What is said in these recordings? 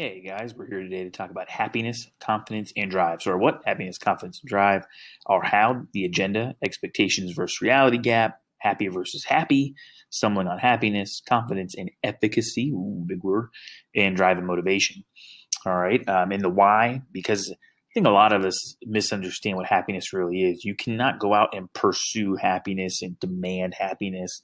Hey guys, we're here today to talk about happiness, confidence, and drive. So, what happiness, confidence, and drive are how, the agenda, expectations versus reality gap, happy versus happy, stumbling on happiness, confidence, and efficacy, ooh, big word, and drive and motivation. All right, and the why, because I think a lot of us misunderstand what happiness really is. You cannot go out and pursue happiness and demand happiness.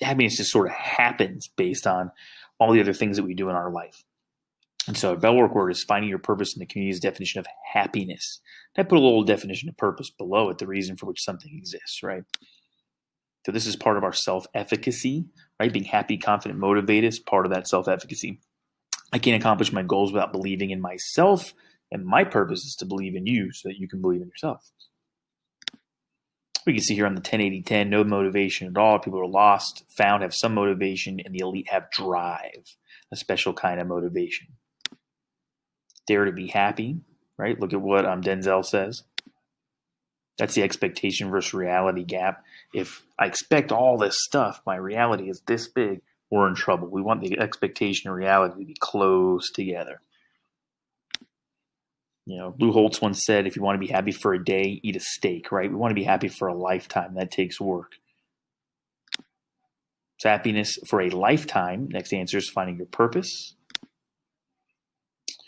Happiness just sort of happens based on all the other things that we do in our life. And so, a bellwork word is finding your purpose in the community's definition of happiness. And I put a little definition of purpose below it, the reason for which something exists, right? So, this is part of our self-efficacy, right? Being happy, confident, motivated is part of that self-efficacy. I can't accomplish my goals without believing in myself, and my purpose is to believe in you so that you can believe in yourself. We can see here on the 10-80-10, no motivation at all. People are lost, found, have some motivation, and the elite have drive, a special kind of motivation. Dare to be happy, right? Look at what Denzel says. That's the expectation versus reality gap. If I expect all this stuff, my reality is this big, we're in trouble. We want the expectation and reality to be close together. Lou Holtz once said, if you want to be happy for a day, eat a steak, right? We want to be happy for a lifetime. That takes work. So happiness for a lifetime. Next answer is finding your purpose.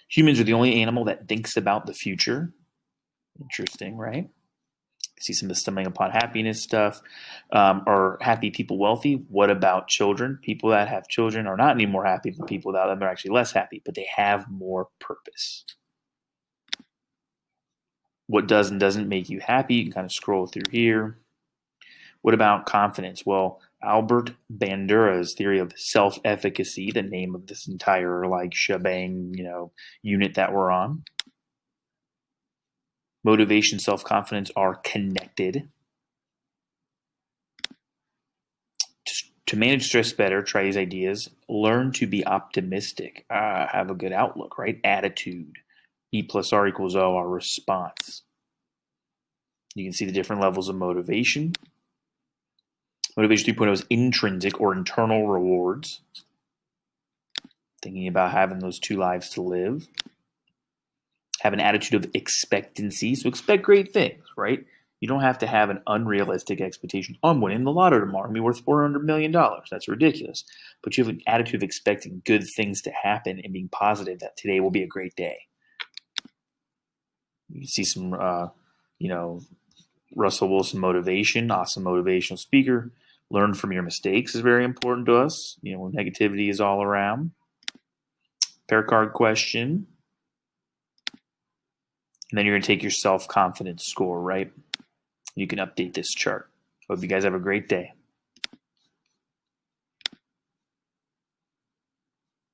Humans are the only animal that thinks about the future. Interesting, right? See some of the stumbling upon happiness stuff. Are happy people wealthy? What about children? People that have children are not any more happy than people without them. They're actually less happy, but they have more purpose. What does and doesn't make you happy? You can kind of scroll through here. What about confidence? Well, Albert Bandura's theory of self-efficacy, the name of this entire shebang, unit that we're on. Motivation, self-confidence are connected. To manage stress better, try these ideas. Learn to be optimistic. Have a good outlook, right? Attitude. E plus R equals O, our response. You can see the different levels of motivation. Motivation 3.0 is intrinsic or internal rewards. Thinking about having those two lives to live. Have an attitude of expectancy. So expect great things, right? You don't have to have an unrealistic expectation. Oh, I'm winning the lotto tomorrow. I'm going to be worth $400 million. That's ridiculous. But you have an attitude of expecting good things to happen and being positive that today will be a great day. You can see some, Russell Wilson motivation, awesome motivational speaker. Learn from your mistakes is very important to us. Negativity is all around. Pair card question. And then you're going to take your self-confidence score, right? You can update this chart. Hope you guys have a great day.